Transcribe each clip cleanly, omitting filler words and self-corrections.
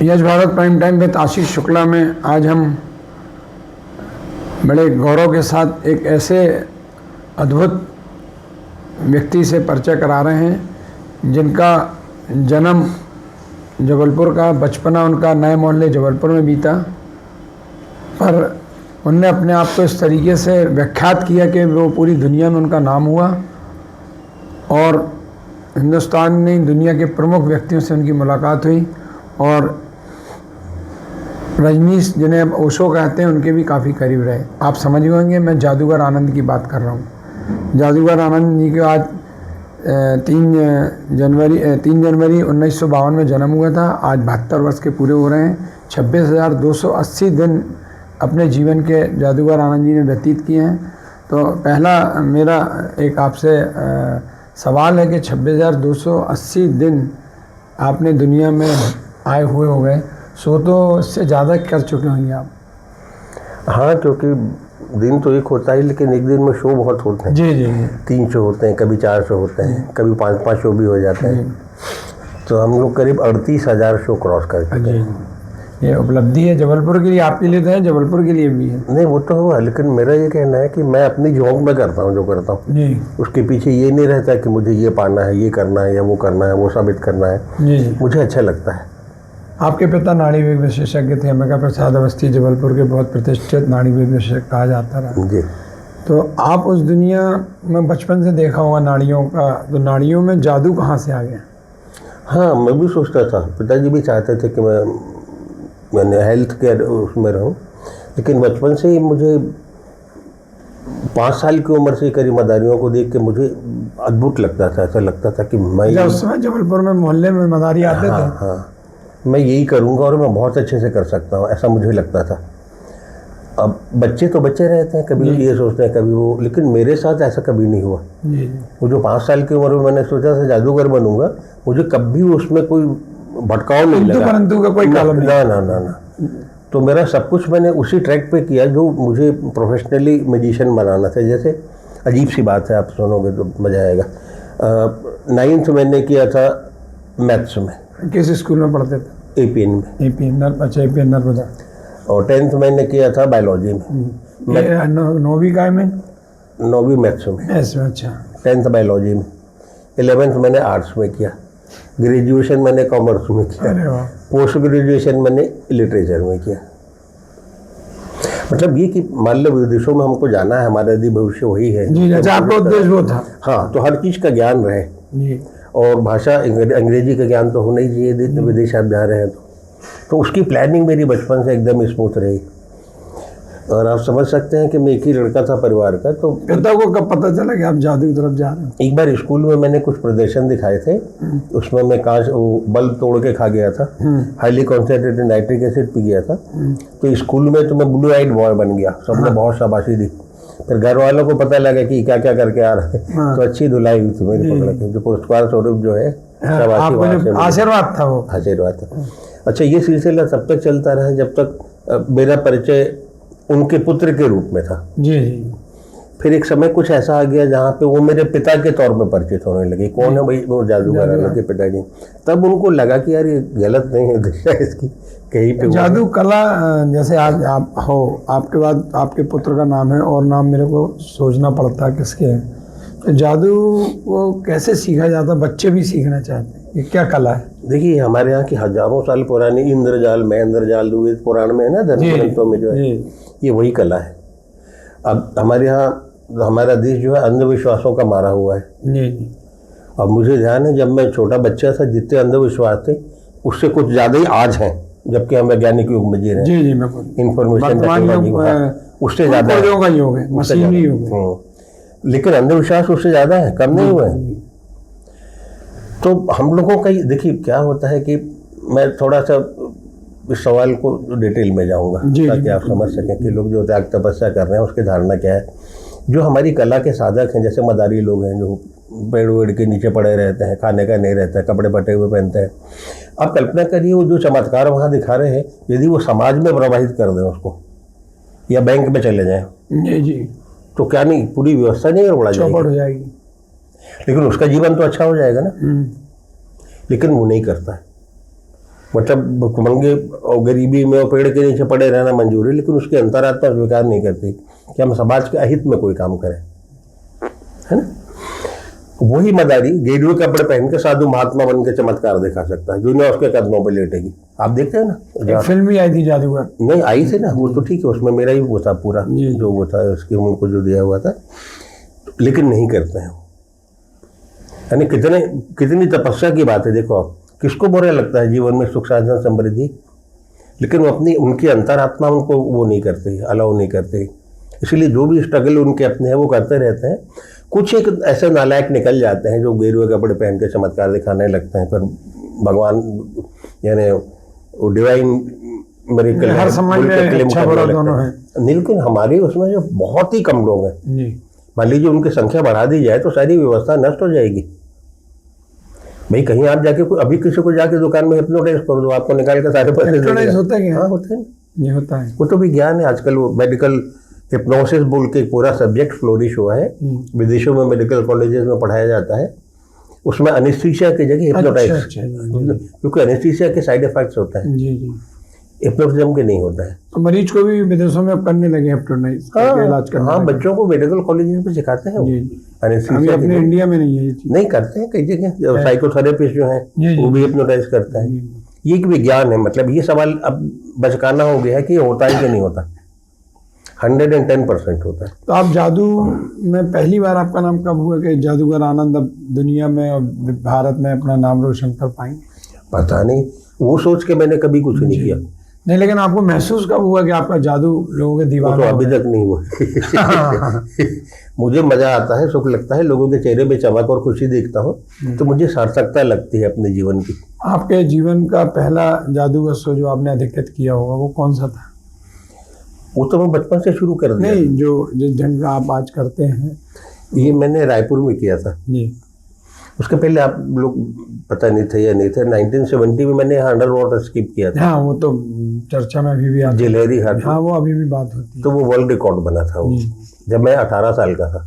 Yash Bharat prime time with Ashish Shukla में आज हम बड़े गौरव के साथ एक ऐसे अद्भुत व्यक्ति से परिचय करा रहे हैं जिनका जन्म जबलपुर का, बचपना उनका नए मोहल्ले जबलपुर में बीता, पर उनने अपने आप को इस तरीके से व्याख्यात किया कि वो पूरी दुनिया में उनका नाम हुआ और हिंदुस्तान में दुनिया के प्रमुख व्यक्तियों से उनकी मुलाकात हुई और रजनीश, जिन्हें अब ओशो कहते हैं, उनके भी काफ़ी करीब रहे। आप समझ गए होंगे मैं जादूगर आनंद की बात कर रहा हूँ। जादूगर आनंद जी के आज 3 जनवरी 1952 में जन्म हुआ था। आज 72 वर्ष के पूरे हो रहे हैं। 26,280 दिन अपने जीवन के जादूगर आनंद जी ने व्यतीत किए हैं। तो पहला मेरा एक आपसे सवाल है कि 26,280 दिन आपने दुनिया में आए हुए हो गए, सो तो इससे ज़्यादा कर चुके होंगे आप। हाँ, क्योंकि दिन तो एक होता है लेकिन एक दिन में शो बहुत होते हैं। जी जी। 3 शो होते हैं, कभी 4 शो होते हैं, कभी 5-5 शो भी हो जाते हैं। तो हम लोग करीब 38,000 शो क्रॉस कर चुके हैं। ये उपलब्धि है जबलपुर के लिए, आपके लिए तो है, जबलपुर के लिए भी है। नहीं, वो तो हुआ, लेकिन मेरा ये कहना है कि मैं अपनी झोंक में करता हूँ जो करता हूँ जी। उसके पीछे ये नहीं रहता कि मुझे ये पाना है, ये करना है या वो करना है, वो साबित करना है। जी। मुझे अच्छा लगता है। आपके पिता नाड़ी विशेषज्ञ थे, अम्बिका प्रसाद अवस्थी, जबलपुर के बहुत प्रतिष्ठित नाड़ी विशेषज्ञ कहा जाता रहा। जी। तो आप उस दुनिया में बचपन से देखा होगा नाड़ियों का, तो नाड़ियों में जादू कहाँ से आ गया? हाँ, मैं भी सोचता था, पिताजी भी चाहते थे कि मैंने हेल्थ केयर उसमें रहूं, लेकिन बचपन से ही मुझे 5 साल की उम्र से करीब मदारियों को देख के मुझे अद्भुत लगता था। ऐसा लगता था कि मैं उस समय जबलपुर में मोहल्ले में मदारी आते थे। हाँ, मैं यही करूँगा और मैं बहुत अच्छे से कर सकता हूँ, ऐसा मुझे लगता था। अब बच्चे तो बच्चे रहते हैं, कभी ये सोचते हैं कभी वो, लेकिन मेरे साथ ऐसा कभी नहीं हुआ। जी। वो जो 5 साल की उम्र में मैंने सोचा था जादूगर बनूंगा, मुझे कभी उसमें कोई भटकाव नहीं लगा, परंतु का कोई कालम नहीं। ना। तो मेरा सब कुछ मैंने उसी ट्रैक पे किया जो मुझे प्रोफेशनली मैजिशियन बनाना था। जैसे अजीब सी बात है, आप सुनोगे तो मजा आएगा। 9th मैंने किया था मैथ्स में। किस स्कूल में पढ़ते थे? APN में। APN नर्मदा। और 10th मैंने किया था बायोलॉजी में। 9वीं का में? 9वीं मैथ्स में। अच्छा। 10th बायोलॉजी में। 11th मैंने आर्ट्स में किया। ग्रेजुएशन मैंने कॉमर्स में किया। अरे वाह। पोस्ट ग्रेजुएशन मैंने लिटरेचर में किया। मतलब ये कि मान लो विदेशों में हमको जाना है, हमारा यदि भविष्य वही है। जी, अच्छा, आपका उद्देश्य वो था। हाँ, तो हर चीज़ का ज्ञान रहे जी। और भाषा अंग्रेजी का ज्ञान तो होना ही चाहिए, विदेश आप जा रहे हैं तो उसकी प्लानिंग मेरी बचपन से एकदम स्मूथ रही। और आप समझ सकते हैं कि मैं एक ही लड़का था परिवार का। तो पिता को कब पता चला कि आप जादू की तरफ जा रहे हैं? एक बार स्कूल में मैंने कुछ प्रदर्शन दिखाए थे, उसमें मैं बल्ब तोड़ के खा गया था, highly concentrated nitric acid P गया था। तो स्कूल में तो मैं ब्लू आइड बॉय बन गया, सबने बहुत शाबाशी दी। फिर घर वालों को पता लगा कि क्या क्या करके आ रहा है, तो अच्छी धुलाई हुई थी मेरी पकड़ के। जो पुरस्कार स्वरूप जो है आशीर्वाद था, वो आशीर्वाद था। अच्छा, ये सिलसिला तब तक चलता रहा जब तक मेरा परिचय उनके पुत्र के रूप में था। जी जी। फिर एक समय कुछ ऐसा आ गया जहाँ पे वो मेरे पिता के तौर पे परिचित होने लगे। कौन है भाई? वो जादूगर के पिताजी। तब उनको लगा कि यार ये गलत नहीं है दिशा इसकी कहीं पे। जादू कला, जैसे आज आप हो, आपके बाद आपके पुत्र का नाम है और नाम मेरे को सोचना पड़ता है किसके है। तो जादू वो कैसे सीखा जाता? बच्चे भी सीखना चाहते हैं, ये क्या कला है? देखिए, हमारे यहाँ की हजारों साल पुरानी इंद्रजाल, महेंद्रजाल वेद पुराण में है ना, धर्म ग्रंथों में जो है, ये वही कला है। अब हमारे यहाँ हमारा देश जो है अंधविश्वासों का मारा हुआ है। जी। अब मुझे ध्यान है, जब मैं छोटा बच्चा था, जितने अंधविश्वास थे उससे कुछ ज़्यादा ही आज हैं, जबकि हम वैज्ञानिक युग में जी रहे हैं। जी जी, इंफॉर्मेशन टेक्नोलॉजी उससे ज़्यादा है। लेकिन अंधविश्वास उससे ज़्यादा है, कम नहीं हुआ है। तो हम लोगों का देखिए क्या होता है कि मैं थोड़ा सा इस सवाल को डिटेल में जाऊंगा ताकि आप समझ सकें कि लोग जो त्याग तपस्या कर रहे हैं उसकी धारणा क्या है। जो हमारी कला के साधक हैं, जैसे मदारी लोग हैं जो पेड़ वेड़ के नीचे पड़े रहते हैं, खाने का नहीं रहता है, कपड़े फटे हुए पहनते हैं। आप कल्पना करिए, वो जो चमत्कार वहाँ दिखा रहे हैं, यदि वो समाज में प्रवाहित कर दें उसको, या बैंक में चले जाएं, जी, तो क्या नहीं पूरी व्यवस्था नहीं गड़बड़ा जाएगी। लेकिन उसका जीवन तो अच्छा हो जाएगा ना। लेकिन वो नहीं करता है। मतलब कुमंगे और गरीबी में और पेड़ के नीचे पड़े रहना मंजूर है, लेकिन उसकी अंतरात्मा स्वीकार नहीं करती कि हम समाज के अहित में कोई काम करें, है ना। वही मदारी गेरुए कपड़े पहन के साधु महात्मा बन के चमत्कार दिखा सकता है, दुनिया उसके कदमों पे लेटेगी। आप देखते हैं ना, फिल्म भी आई थी जादूगर, नहीं आई थी ना, वो तो ठीक है, उसमें मेरा ही वो था पूरा जो वो था उसके उनको जो दिया हुआ था, लेकिन नहीं करते हैं। यानी कितनी तपस्या की बात है। देखो आप, किसको बुरा लगता है जीवन में सुख साधन समृद्धि, लेकिन वो अपनी उनकी अंतरात्मा उनको वो नहीं करते, अलाउ नहीं करते। इसलिए जो भी स्ट्रगल उनके अपने हैं वो करते रहते हैं। कुछ एक ऐसे नालायक निकल जाते हैं जो गेरुए कपड़े पहन के चमत्कार दिखाने लगते हैं, फिर भगवान यानी वो डिवाइन मिरेकल हर समाज में अच्छा बुरा दोनों है। लेकिन हमारे उसमें जो बहुत ही कम लोग हैं, मान लीजिए उनकी संख्या बढ़ा दी जाए तो सारी व्यवस्था नष्ट हो जाएगी। भाई कहीं आप जाके अभी किसी को जाके दुकान में हिप्नोटाइज कर दो, आपको निकाल के सारे पैसे होता है। हाँ होता है, ये होता है। वो तो विज्ञान है। आजकल वो मेडिकल हिप्नोसिस बोल के पूरा सब्जेक्ट फ्लोरिश हुआ है, विदेशों में मेडिकल कॉलेजेस में पढ़ाया जाता है। उसमें एनेस्थीसिया की जगह हिप्नोटाइज, क्योंकि एनेस्थीसिया के साइड इफेक्ट्स होता है, हिप्नोटिज्म के नहीं होता है। तो मरीज को भी विदेशों में अब करने लगे हिप्नोटाइज इलाज करना। हाँ, बच्चों को मेडिकल कॉलेजेस में सिखाते हैं। अपने इंडिया में नहीं है, नहीं करते हैं कई जगह। साइकोथेरेपिस्ट जो है वो भी हिप्नोटाइज करता है। ये एक विज्ञान है। मतलब ये सवाल अब बचकाना हो गया है कि होता है कि नहीं होता। 110% होता है। तो आप जादू में पहली बार आपका नाम कब हुआ कि जादूगर आनंद अब दुनिया में और भारत में अपना नाम रोशन कर पाएंगे? पता नहीं, वो सोच के मैंने कभी कुछ नहीं किया। नहीं, लेकिन आपको महसूस कब हुआ कि आपका जादू लोगों के दीवाना? तो अभी तक नहीं हुआ। मुझे मजा आता है, सुख लगता है, लोगों के चेहरे पे चमक और खुशी देखता हूँ तो मुझे सार्थकता लगती है अपने जीवन की। आपके जीवन का पहला जादूगर शो जो आपने अधिकृत किया होगा वो कौन सा था? वो तो मैं बचपन से शुरू कर दिया। नहीं, जो जिस ढंग का आप आज करते हैं, ये मैंने रायपुर में किया था जी। उसके पहले आप लोग पता नहीं थे या नहीं थे, 1970 में मैंने यहाँ अंडर वाटर स्किप किया था। हाँ, वो तो चर्चा में अभी भी आता है। जिलेरी हाट। हाँ, वो अभी भी बात होती है। तो वो वर्ल्ड रिकॉर्ड बना था वो, जब मैं 18 साल का था।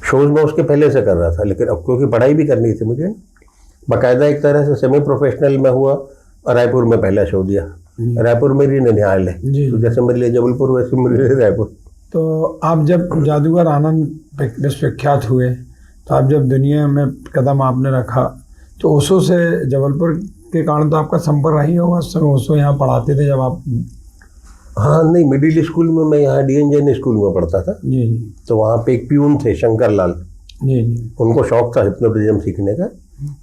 शोज में उसके पहले से कर रहा था, लेकिन अब क्योंकि पढ़ाई भी करनी थी मुझे, बाकायदा एक तरह से सेमी प्रोफेशनल में हुआ और रायपुर में पहला शो दिया। रायपुर मेरी ननिहाल है, तो जैसे मेरे लिए जबलपुर वैसे मेरे लिए रायपुर। तो आप जब जादूगर आनंद विश्वविख्यात हुए, तो आप जब दुनिया में कदम आपने रखा, तो ओशो से जबलपुर के कारण तो आपका संपर्क रही होगा। उस समय ओशो यहाँ पढ़ाते थे जब आप? हाँ, नहीं, मिडिल स्कूल में मैं यहाँ DN जैन स्कूल में पढ़ता था जी। तो वहाँ पे एक प्यून थे शंकर लाल जी, उनको शौक था हिप्नोटिज्म सीखने का।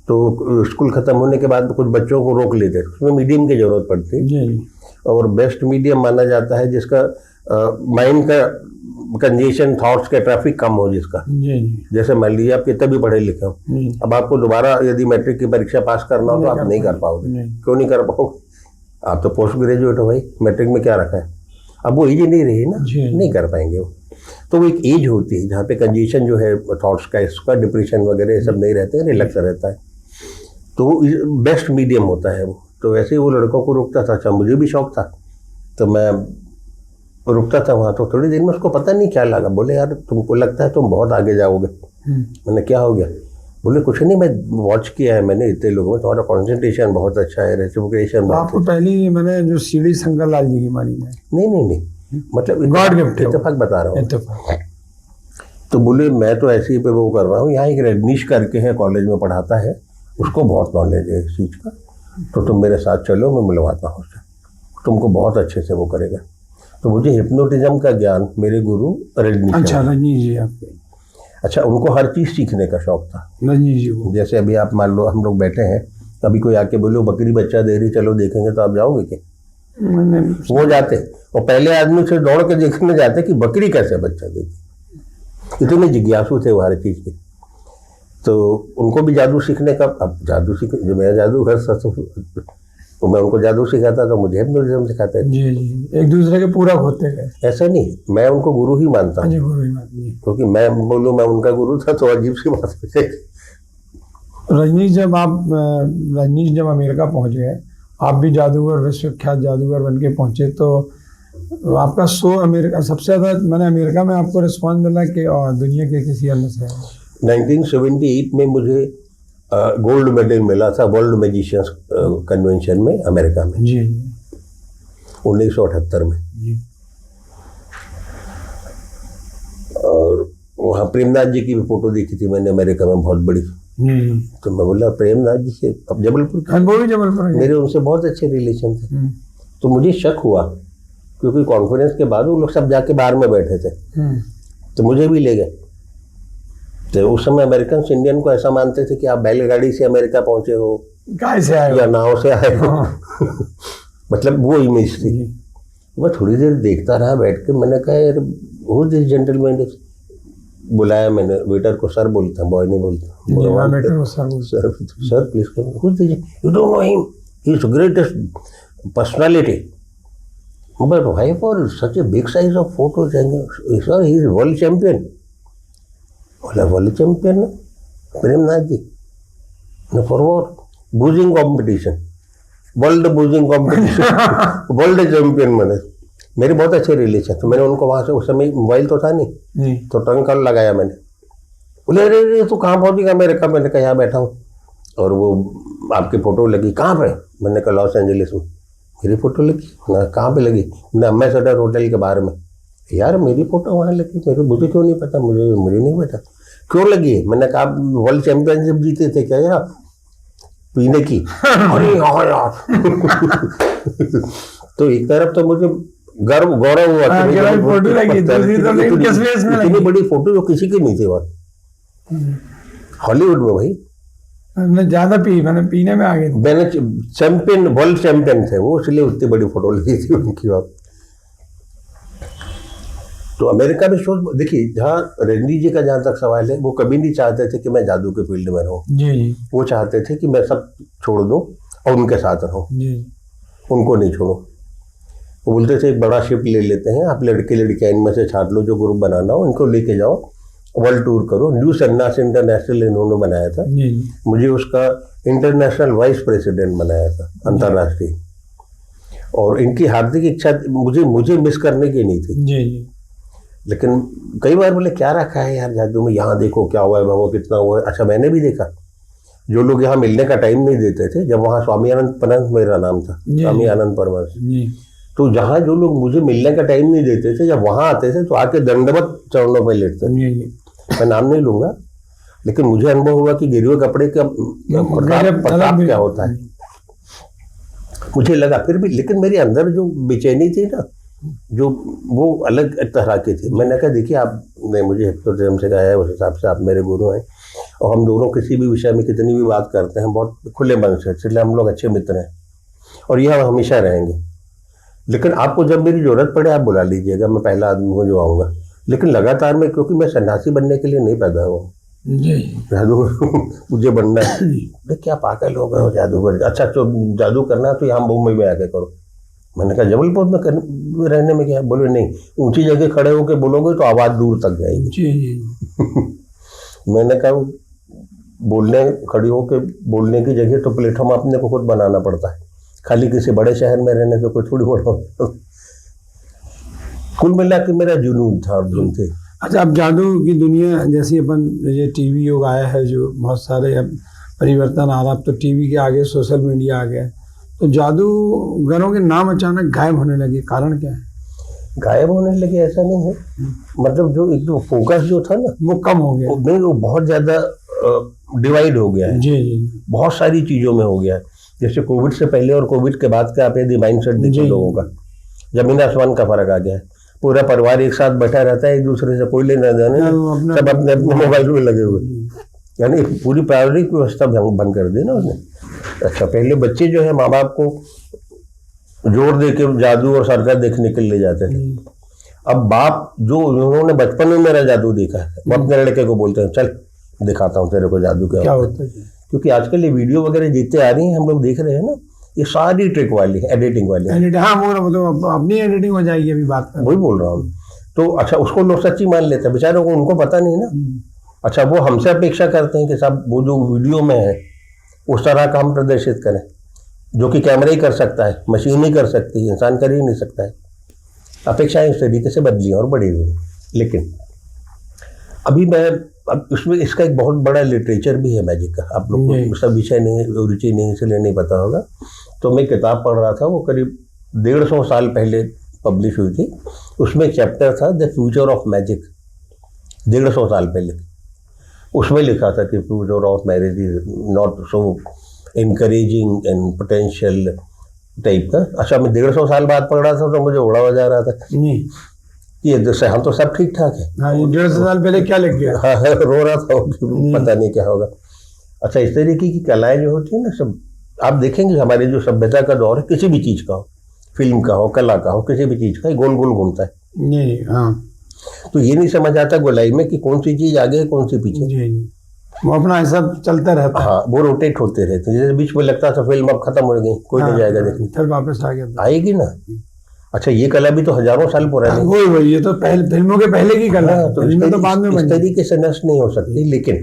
तो स्कूल खत्म होने के बाद कुछ बच्चों को रोक लेते, उसमें मीडियम की जरूरत पड़ती जी। और बेस्ट मीडियम माना जाता है जिसका माइंड का कंजेशन, थॉट्स का ट्रैफिक कम हो जिसका जी। जैसे मान लीजिए आप कितना भी पढ़े लिखे हो, अब आपको दोबारा यदि मैट्रिक की परीक्षा पास करना हो तो आप नहीं कर पाओगे। क्यों नहीं कर पाओगे? आप तो पोस्ट ग्रेजुएट हो भाई, मैट्रिक में क्या रखा है? अब वो एज नहीं रही ना, नहीं कर पाएंगे वो। तो वो एक एज होती है जहाँ पे कंजेशन जो है थॉट्स का, इसका डिप्रेशन वगैरह ये सब नहीं रहते हैं, रिलैक्स रहता है। तो बेस्ट मीडियम होता है वो। तो वैसे ही वो लड़कों को रोकता था। अच्छा, मुझे भी शौक था तो मैं रुकता था वहाँ। तो थोड़ी देर में उसको पता नहीं क्या लगा, बोले यार तुमको लगता है तुम बहुत आगे जाओगे। मैंने क्या हो गया? बोले कुछ नहीं, मैं वॉच किया है मैंने इतने लोगों में, तुम्हारा कॉन्सेंट्रेशन बहुत अच्छा है, रेसिप्रोकेशन बहुत। आपको पहली मैंने जो सीढ़ी शंकर लाल जी की मारी है। नहीं, मतलब गॉड गिफ्ट, इत्तेफाक बता रहा हूँ। तो बोले मैं तो ऐसे ही पे वो कर रहा हूँ, यहाँ एक रजनीश करके है कॉलेज में पढ़ाता है, उसको बहुत नॉलेज है इस चीज़ का, तो तुम मेरे साथ चलो, मैं मिलवाता हूँ उससे, तुमको बहुत अच्छे से वो करेगा। तो मुझे हिप्नोटिज्म का ज्ञान मेरे गुरु रजनीश। अच्छा, रजनीश जी आपके? अच्छा, उनको हर चीज़ सीखने का शौक था रजनीश जी को। जैसे अभी आप मान लो हम लोग बैठे हैं, कभी कोई आके बोलो बकरी बच्चा दे रही, चलो देखेंगे, तो आप जाओगे क्या? वो जाते और पहले आदमी से दौड़ के देखने जाते कि बकरी कैसे बच्चा देती। इतने जिज्ञासु थे वो हर चीज़ के। तो उनको भी जादू सीखने का, अब जादू सीख, जो मैं जादूगर था तो मैं उनको जादू सिखाता तो मुझे हिप्नोटिज्म सिखाते थे। जी, एक दूसरे के पूरक होते गए। ऐसा नहीं, मैं उनको गुरु ही मानता हूँ, क्योंकि मैं बोलूँ मैं उनका गुरु था तो अजीब सी बात है। रजनीश जब अमेरिका पहुँच गए, आप भी जादूगर, विश्वविख्यात जादूगर बन के पहुँचे, तो आपका शो अमेरिका सबसे ज़्यादा, मैंने अमेरिका में आपको रिस्पॉन्स मिला कि दुनिया के किसी अन्य से? 1978 में मुझे गोल्ड मेडल मिला था वर्ल्ड मैजिशियंस कन्वेंशन में अमेरिका में जी 1978 में। जी। और वहाँ प्रेमनाथ जी की भी फोटो देखी थी मैंने अमेरिका में, बहुत बड़ी। जी। तो मैं बोला प्रेमनाथ जी से, अब जबलपुर के, वो भी जबलपुर मेरे उनसे बहुत अच्छे रिलेशन थे। तो मुझे शक हुआ क्योंकि कॉन्फ्रेंस के बाद वो लोग सब जाके बाहर में बैठे थे, तो मुझे भी ले गए। तो उस समय अमेरिकन इंडियन को ऐसा मानते थे कि आप बैलगाड़ी से अमेरिका पहुंचे हो, गाय से आए या नाव से आए हो। मतलब वो इमेज थी। मैं थोड़ी देर देखता रहा बैठ के, मैंने कहा यार हु दिस जेंटलमैन, बुलाया मैंने वेटर को, सर बोलता बॉय नहीं बोलता, sir please come, who this, you don't know him, he is greatest personality, but why for such a big size of photo, sir he is world champion. बोला world champion Premnath ji, for what, boozing competition, world boozing competition, world champion. मैंने, मेरे बहुत अच्छे relation, तो मैंने उनको वहाँ से, उस समय मोबाइल तो था नहीं, तो ट्रंक कॉल लगाया मैंने। बोले अरे तू कहाँ पहुँच गया अमेरिका? मैंने कहा यहाँ बैठा हूँ, और वो आपकी फ़ोटो लगी। कहाँ पे? मैंने कहा लॉस एंजलिस में। मेरी फ़ोटो लगी ना? कहाँ पे लगी? ना एम्बेसडर होटल के बाहर में। यार मेरी फ़ोटो वहाँ लगी, मुझे क्यों नहीं पता, मुझे नहीं पता क्यों लगी। मैंने कहा आप वर्ल्ड चैंपियनशिप जीते थे क्या यार पीने की? अरे हाँ यार। तो एक तरफ तो मुझे गर्व गौरव हुआ कि फोटो लगी, इतनी बड़ी फोटो जो किसी की नहीं थी वहाँ हॉलीवुड में। भाई मैं ज्यादा मैंने पीने में आ गई, मैंने चैंपियन, वर्ल्ड चैंपियन थे वो, इसलिए उतनी बड़ी फोटो लगी थी उनकी वहाँ। तो अमेरिका में शोध, देखिए जहाँ रणजी जी का जहाँ तक सवाल है, वो कभी नहीं चाहते थे कि मैं जादू के फील्ड में रहूँ। जी। वो चाहते थे कि मैं सब छोड़ दूँ और उनके साथ रहूँ, उनको नहीं छोड़ूं। वो बोलते थे एक बड़ा शिप ले लेते हैं, आप लड़के लड़कियां इनमें से छाट लो, जो ग्रुप बनाना हो इनको लेके जाओ, वर्ल्ड टूर करो। न्यू सन्नास इंटरनेशनल इन्होंने बनाया था, मुझे उसका इंटरनेशनल वाइस प्रेसिडेंट बनाया था, अंतर्राष्ट्रीय। और इनकी हार्दिक इच्छा मुझे मिस करने की नहीं थी। लेकिन कई बार बोले क्या रखा है यार जादू में, यहाँ देखो क्या हुआ है, वो कितना हुआ है। अच्छा मैंने भी देखा, जो लोग यहाँ मिलने का टाइम नहीं देते थे, जब वहाँ स्वामी आनंद परमहंस मेरा नाम था, स्वामी आनंद परमहंस, तो जहाँ जो लोग मुझे मिलने का टाइम नहीं देते थे, जब वहाँ आते थे तो आके दंडवत चरणों पर लेटते। मैं नाम नहीं लूंगा, लेकिन मुझे अनुभव हुआ कि गिरे हुए कपड़े का प्रताप क्या होता है, मुझे लगा फिर भी। लेकिन मेरे अंदर जो बेचैनी थी ना, जो वो अलग तरह की थी। मैंने कहा देखिए आपने मुझे हेक्टोड्रम से कहा है, उस हिसाब से आप मेरे गुरु हैं, और हम दोनों किसी भी विषय में कितनी भी बात करते हैं बहुत खुले मन से, इसलिए हम लोग अच्छे मित्र हैं और यह हमेशा रहेंगे। लेकिन आपको जब मेरी जरूरत पड़े आप बुला लीजिएगा, मैं पहला आदमी हूँ जो आऊँगा। लेकिन लगातार मैं, क्योंकि मैं सन्यासी बनने के लिए नहीं पैदा हुआ, जादूगर मुझे बनना है। क्या पागल हो गए हो जादूगर? अच्छा तो जादू करना तो यहाँ मुंबई में आके करो। मैंने कहा जबलपुर में रहने में क्या? बोले नहीं, ऊंची जगह खड़े होकर बोलोगे तो आवाज़ दूर तक जाएगी। मैंने कहा बोलने, खड़ी होकर बोलने की जगह तो प्लेटफॉर्म अपने को खुद बनाना पड़ता है, खाली किसी बड़े शहर में रहने से कोई थोड़ी बड़ा। कुल मिला के मेरा जुनून था और धुन थी। अच्छा, अब जादू की दुनिया जैसी अपन, ये टीवी युग आया है, जो बहुत सारे अब परिवर्तन आ रहा, अब तो टीवी के आगे सोशल मीडिया आ गया, तो जादूगरों के नाम अचानक गायब होने लगे, कारण क्या है? गायब होने लगे ऐसा नहीं है, मतलब जो एक फोकस जो था ना वो कम हो गया, नहीं वो बहुत ज़्यादा डिवाइड हो गया है। जी। बहुत सारी चीज़ों में हो गया है। जैसे कोविड से पहले और कोविड के बाद का आप यदि माइंडसेट देखो लोगों का, जमीन आसमान का फर्क आ गया है। पूरा परिवार एक साथ बैठा रहता है, एक दूसरे से कोई लेना जाने, सब अपने अपने मोबाइल में लगे हुए, यानी पूरी प्रायोरिक व्यवस्था भंग कर दी ना उसने। अच्छा पहले बच्चे जो है माँ बाप को जोर दे के जादू और सरकस देखने के लिए जाते थे, अब बाप जो उन्होंने बचपन में मेरा जादू देखा है वो अपने लड़के को बोलते हैं चल दिखाता हूँ तेरे को जादू क्या होता है। क्योंकि आजकल ये वीडियो वगैरह जीते आ रही हैं, हम लोग देख रहे हैं ना, ये सारी ट्रिक वाली एडिटिंग वाली। हाँ वो अपनी एडिटिंग हो जाएगी, अभी बात कर वही बोल रहा हूँ। तो अच्छा उसको लोग सच्ची मान लेते हैं, बेचारों को उनको पता नहीं ना। अच्छा वो हमसे अपेक्षा करते हैं कि साहब वो जो वीडियो में है उस तरह का हम प्रदर्शित करें, जो कि कैमरा ही कर सकता है, मशीन ही कर सकती है, इंसान कर ही नहीं सकता है। अपेक्षाएं उस तरीके से बदली और बढ़ी हुई। लेकिन अभी मैं अब इसमें इसका एक बहुत बड़ा लिटरेचर भी है मैजिक का, आप लोग को सब विषय नहीं, रुचि नहीं, इसलिए नहीं पता होगा। तो मैं किताब पढ़ रहा था, वो करीब 150 साल पहले पब्लिश हुई थी। उसमें एक चैप्टर था द फ्यूचर ऑफ मैजिक, 150 साल पहले। उसमें लिखा था कि future of marriage is not so encouraging and potential type का। अच्छा, मैं 150 साल बाद पढ़ रहा था तो मुझे उड़ा बजा रहा था ये जैसे हम तो सब ठीक ठाक है। हाँ, 150 साल पहले क्या लिख गया? हाँ, रो रहा था पता नहीं क्या होगा। अच्छा, इस तरीके की कलाएं जो होती है ना, सब आप देखेंगे हमारी जो सभ्यता का दौर है, किसी भी चीज का हो, फिल्म का हो, कला का हो, किसी भी चीज का, गोल गोल घूमता है। जी हाँ। तो ये नहीं समझ आता गोलाई में कि कौन सी चीज आगे है, कौन सी पीछे। जी, वो अपना ऐसा चलता रहता है। हाँ, वो रोटेट होते रहते हैं। जैसे बीच में लगता था फिल्म अब खत्म हो गई, कोई नहीं जाएगा देखने, फिर वापस आ गया, आएगी ना। अच्छा, ये कला भी तो हजारों साल पुरानी, वही ये तो पहले फिल्मों के पहले की कला है, तो फिल्में तो बाद में इस तरीके से नष्ट नहीं हो सकती। लेकिन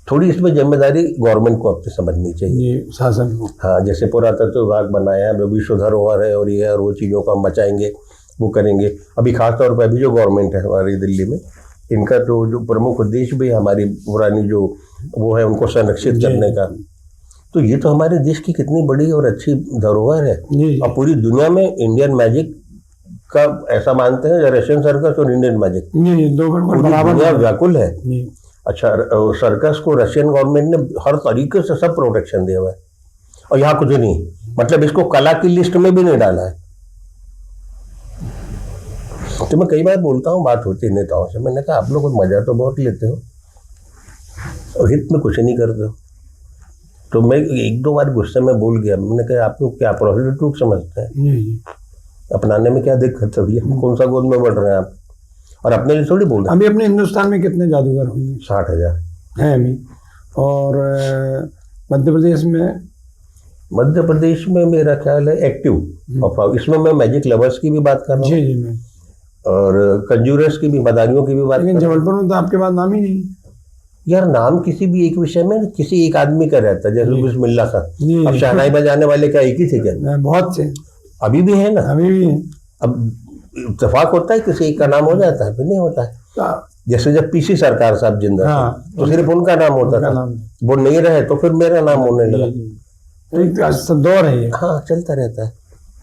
थोड़ी इसमें जिम्मेदारी गवर्नमेंट को अपनी समझनी चाहिए, शासन को। हाँ, जैसे पुरातत्व विभाग बनाया, जो विश्व धरोहर है और ये और वो चीज़ों को हम बचाएंगे, वो करेंगे। अभी खासतौर पर अभी जो गवर्नमेंट है हमारी दिल्ली में, इनका तो जो प्रमुख उद्देश्य भी हमारी पुरानी जो वो है उनको संरक्षित करने का। तो ये तो हमारे देश की कितनी बड़ी और अच्छी धरोहर है। और पूरी दुनिया में इंडियन मैजिक का ऐसा मानते हैं, रशियन सर्कस और इंडियन मैजिक दो दुनिया व्याकुल है। अच्छा, सर्कस को रशियन गवर्नमेंट ने हर तरीके से सब प्रोटेक्शन दिया हुआ है, और यहाँ कुछ नहीं, मतलब इसको कला की लिस्ट में भी नहीं डाला है। तो मैं कई बार बोलता हूँ, बात होती है नेताओं से, मैंने कहा आप लोग मजा तो बहुत लेते हो और हित में कुछ नहीं करते हो। तो मैं 1-2 बार गुस्से में बोल गया, मैंने कहा आप लोग क्या प्रोस्टिट्यूट समझते हैं, अपनाने में क्या दिक्कत है भैया, कौन सा गोद में बढ़ रहे हैं आप, और अपने लिए थोड़ी बोल रहे हैं। अभी अपने हिंदुस्तान में कितने जादूगर हुए? 60,000 है अभी। और मध्य प्रदेश में? मध्य प्रदेश में मेरा ख्याल है एक्टिव, इसमें मैं मैजिक लवर्स की भी बात कर रहा हूँ। जी मैं, और कंजूरर्स की भी, मदारियों की भी बात। लेकिन जबलपुर में तो आपके पास नाम ही नहीं। यार, नाम किसी भी एक विषय में किसी एक आदमी का रहता है, जैसे बिस्मिल्लाह खान। अब शहनाई बजाने वाले क्या एक ही थे क्या? बहुत से अभी भी है ना, अभी भी है। अब इत्तेफाक होता है किसी एक का नाम हो जाता है, फिर नहीं होता है। जैसे जब पीसी सरकार साहब जिंदा थे तो सिर्फ उनका नाम होता था, वो नहीं रहे तो फिर मेरा नाम होने लगा। एक दौर है ये। हाँ, चलता रहता है।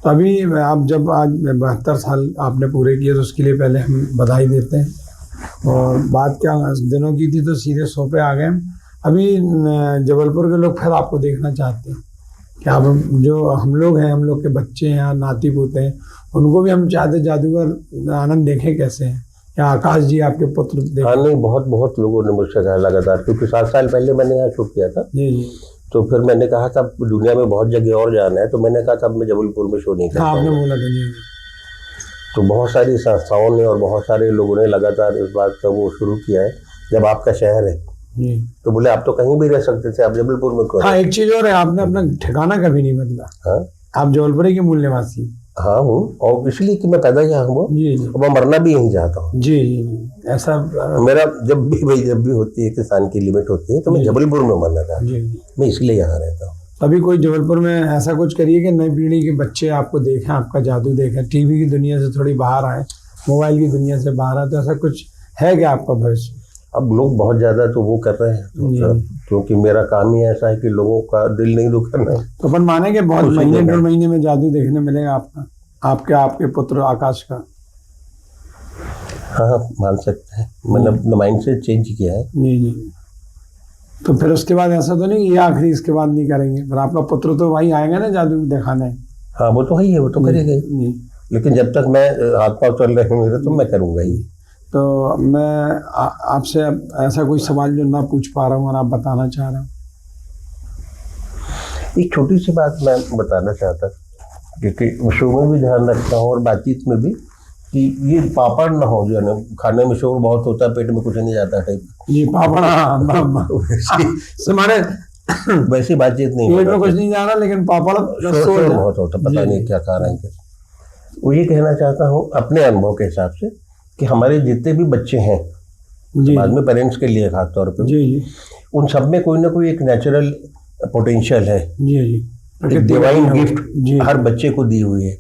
तो अभी आप जब आज 72 साल आपने पूरे किए, तो उसके लिए पहले हम बधाई देते हैं। और बात क्या दिनों की थी, तो सीधे 100 पे आ गए हम। अभी जबलपुर के लोग फिर आपको देखना चाहते हैं कि आप जो हम लोग हैं, हम लोग के बच्चे हैं, नाती पोते हैं, उनको भी हम चाहते जादूगर आनंद देखें कैसे हैं। या आकाश जी आपके पुत्र देखें। हाँ, नहीं, बहुत बहुत लोगों ने मुझसे कहा लगातार, क्योंकि 7 साल पहले मैंने यहाँ शूट किया था। जी जी। तो फिर मैंने कहा था दुनिया में बहुत जगह और जाना है, तो मैंने कहा था अब मैं जबलपुर में शो नहीं कर आपने बोला था। जी। तो बहुत सारी संस्थाओं ने और बहुत सारे लोगों ने लगातार इस बात का वो शुरू किया है, जब आपका शहर है तो बोले आप तो कहीं भी रह सकते थे, आप जबलपुर में क्यों? हाँ, एक चीज और है, आपने अपना ठिकाना कभी नहीं बदला। हाँ, आप जबलपुर के मूल निवासी। हाँ हूँ, और इसलिए कि मैं पैदा यहाँ हूँ, मैं मरना भी यहीं चाहता हूँ। जी जी, ऐसा मेरा जब भी होती है किसान की लिमिट होती है, तो मैं जबलपुर में मरना चाहता हूँ, मैं इसलिए यहाँ रहता हूँ। अभी कोई जबलपुर में ऐसा कुछ करिए कि नई पीढ़ी के बच्चे आपको देखें, आपका जादू देखें, टीवी की दुनिया से थोड़ी बाहर आए, मोबाइल की दुनिया से बाहर आए, तो ऐसा कुछ है क्या आपका भविष्य? अब लोग बहुत ज़्यादा तो वो कर रहे हैं, क्योंकि मेरा काम ही ऐसा है कि लोगों का दिल नहीं दुखाना। तो अपन माने कि बहुत महीने 1.5 महीने में जादू देखने मिलेगा आपका, आपके पुत्र आकाश का? हाँ, मान सकते हैं, मतलब माइंड से चेंज किया है। जी जी। तो फिर उसके बाद ऐसा तो नहीं ये आखिरी, इसके बाद नहीं करेंगे? फिर आपका पुत्र तो वहीं आएगा ना जादू दिखाने? हाँ, वो तो है ही है, वो तो करेगा ही, लेकिन जब तक मैं हाथ पाँव चल रहे हैं मेरे, तो मैं करूँगा ही। तो मैं आपसे ऐसा कोई सवाल जो ना पूछ पा रहा हूँ और आप बताना चाह रहे हो? एक छोटी सी बात मैं बताना चाहता, क्योंकि शो में भी ध्यान रखता हूँ और बातचीत में भी, कि ये पापड़ ना हो, जो है ना, खाने में शोर बहुत होता है, पेट में कुछ नहीं जाता टाइप। ये पापड़ हमारे वैसी बातचीत नहीं, पेट में कुछ नहीं जा रहा, लेकिन पापड़ शोर बहुत होता, पता नहीं क्या खा रहे हैं। वो ये कहना चाहता हूँ अपने अनुभव के हिसाब से, कि हमारे जितने भी बच्चे हैं बाद में, पेरेंट्स के लिए खास तौर पे, उन सब में कोई ना कोई एक नेचुरल पोटेंशियल है, एक डिवाइन गिफ्ट हर बच्चे को दी हुई है।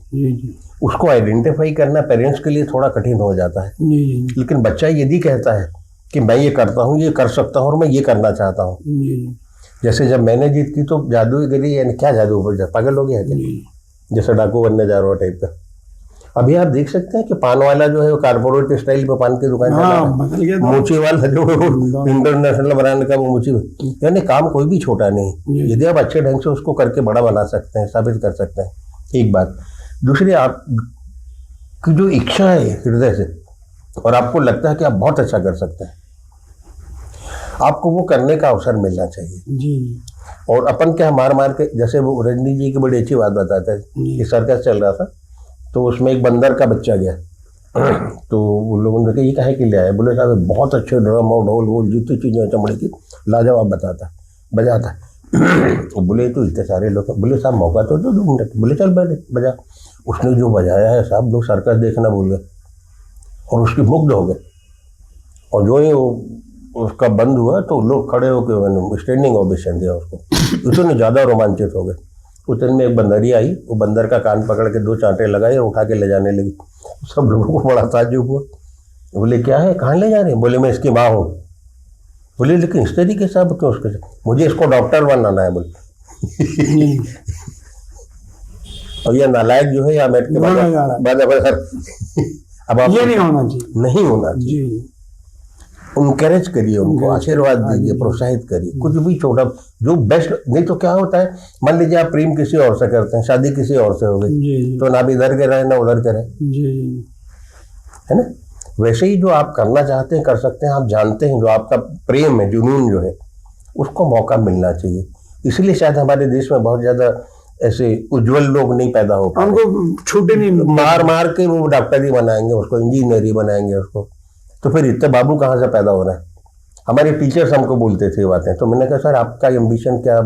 उसको आइडेंटिफाई करना पेरेंट्स के लिए थोड़ा कठिन हो जाता है, लेकिन बच्चा यदि कहता है कि मैं ये करता हूँ, ये कर सकता हूँ और मैं ये करना चाहता हूँ। जैसे जब मैंने जीत की तो जादूगरी, यानी क्या जादू, पागल हो गया है क्या? जैसे डाकू बनने जा रहा हो टाइप का। अभी आप देख सकते हैं कि पान वाला जो है वो कारपोरेट स्टाइल पे पान की दुकान चला रहा है। मोची वाला जो है वो इंटरनेशनल ब्रांड का वो मोची, यानी काम कोई भी छोटा नहीं। यदि आप अच्छे ढंग से उसको करके बड़ा बना सकते हैं, साबित कर सकते हैं, एक बात। दूसरी, आप की जो इच्छा है हृदय से और आपको लगता है कि आप बहुत अच्छा कर सकते हैं, आपको वो करने का अवसर मिलना चाहिए जी। और अपन क्या मार मार के, जैसे वो रजनी जी की बड़ी अच्छी बात बताता है कि सर्कस चल रहा था तो उसमें एक बंदर का बच्चा गया तो उन लोगों ने कहा ये काहे के लिए आया? बोले साहब बहुत अच्छे ड्रम और ढोल वोल जितनी चीज़ें चमड़े की लाजवाब बजाता। बोले तो इतने सारे लोग, बोले साहब मौका तो दो 2 मिनट। बोले चल बैठे बजा। उसने जो बजाया है साहब, लोग सर्कस देखना भूल गए और उसकी मुग्ध हो गए। और जो ही उसका बंद हुआ तो लोग खड़े होकर स्टैंडिंग ओवेशन दिया उसको, इतने ज़्यादा रोमांचित हो गए। उस दिन में एक बंदरी आई, वो बंदर का कान पकड़ के 2 चांटे लगाए और उठा के ले जाने लगी। सब लोगों को बड़ा ताज्जुब हुआ। बोले क्या है, कहाँ ले जा रहे हैं? बोले मैं इसकी माँ हूँ। बोले लेकिन इस तरीके से आप क्यों? उसके मुझे इसको डॉक्टर बनाना है। बोले और ये नालायक जो है या मेट के अब आप ये नहीं होना चाहिए, नहीं होना चाहिए। इनकरेज करिए उनको, आशीर्वाद दीजिए, प्रोत्साहित करिए, कुछ भी छोटा जो बेस्ट। नहीं तो क्या होता है, मान लीजिए आप प्रेम किसी और से करते हैं, शादी किसी और से हो गई, तो ना भी इधर के रहे ना उधर के रहे, है ना। वैसे ही जो आप करना चाहते हैं कर सकते हैं। आप जानते हैं जो आपका प्रेम है, जुनून जो है, उसको मौका मिलना चाहिए। इसलिए शायद हमारे देश में बहुत ज्यादा ऐसे उज्जवल लोग नहीं पैदा हो पाए। उनको छूटे नहीं, मार मार के वो डॉक्टर ही बनाएंगे उसको, इंजीनियर ही बनाएंगे उसको, तो फिर इतने बाबू कहाँ से पैदा हो रहे हैं? हमारे टीचर्स हमको बोलते थे बातें, तो मैंने कहा सर आपका एम्बिशन क्या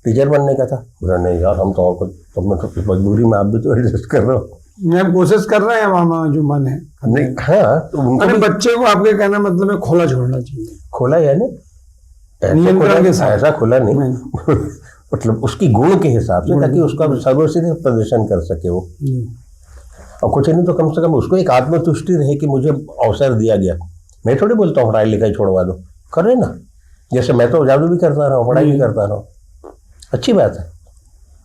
टीचर बनने का था? बोला नहीं यार हम तो मजबूरी में, आप भी तो एडजस्ट कर रहे हो। हम कोशिश कर रहे हैं मामा जो मन है नहीं। हाँ तो बच्चे को आपके कहना मतलब है खोला छोड़ना चाहिए। खोला यानी ऐसा खोला नहीं मतलब उसकी गुण के हिसाब से, ताकि उसका सर्वसिद्ध प्रदर्शन कर सके वो। और कुछ नहीं तो कम से कम उसको एक आत्मतुष्टि रहे कि मुझे अवसर दिया गया। मैं थोड़ी बोलता हूँ पढ़ाई लिखाई छोड़वा दो, करे ना। जैसे मैं तो जादू भी करता रहा हूँ, पढ़ाई भी करता रहा हूँ, अच्छी बात है।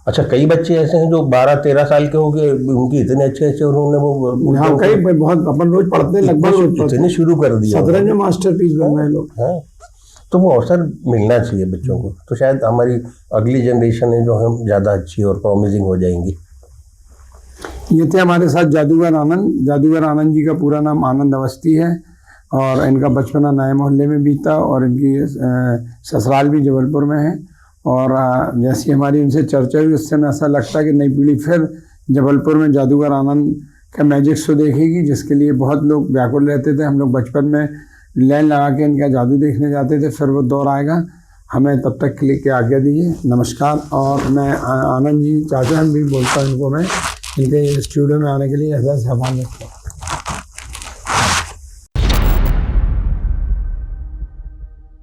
अच्छा कई बच्चे ऐसे हैं जो 12-13 साल के हो गए, उनकी इतने अच्छे उन्होंने वो कई बहुत अपन रोज पढ़ते हैं, लगभग इतने शुरू कर दिया, 17 मास्टरपीस बन रहे लोग। हाँ, तो वो अवसर मिलना चाहिए बच्चों को, तो शायद हमारी अगली जनरेशन है जो हम ज़्यादा अच्छी और प्रॉमिसिंग हो जाएंगी। ये थे हमारे साथ जादूगर आनंद। जादूगर आनंद जी का पूरा नाम आनंद अवस्थी है और इनका बचपना नए मोहल्ले में बीता और इनकी ससुराल भी जबलपुर में है। और जैसी हमारी उनसे चर्चा हुई उससे में ऐसा लगता है कि नई पीढ़ी फिर जबलपुर में जादूगर आनंद का मैजिक शो देखेगी, जिसके लिए बहुत लोग व्याकुल रहते थे। हम लोग बचपन में लाइन लगा के इनका जादू देखने जाते थे, फिर वो दौर आएगा। हमें तब तक के लिए के आज्ञा दीजिए, नमस्कार। और मैं आनंद जी चाचा भी बोलता हूँ इनको, मैं इनके स्टूडियो में आने के लिए ऐसा आह्वान करता हूँ।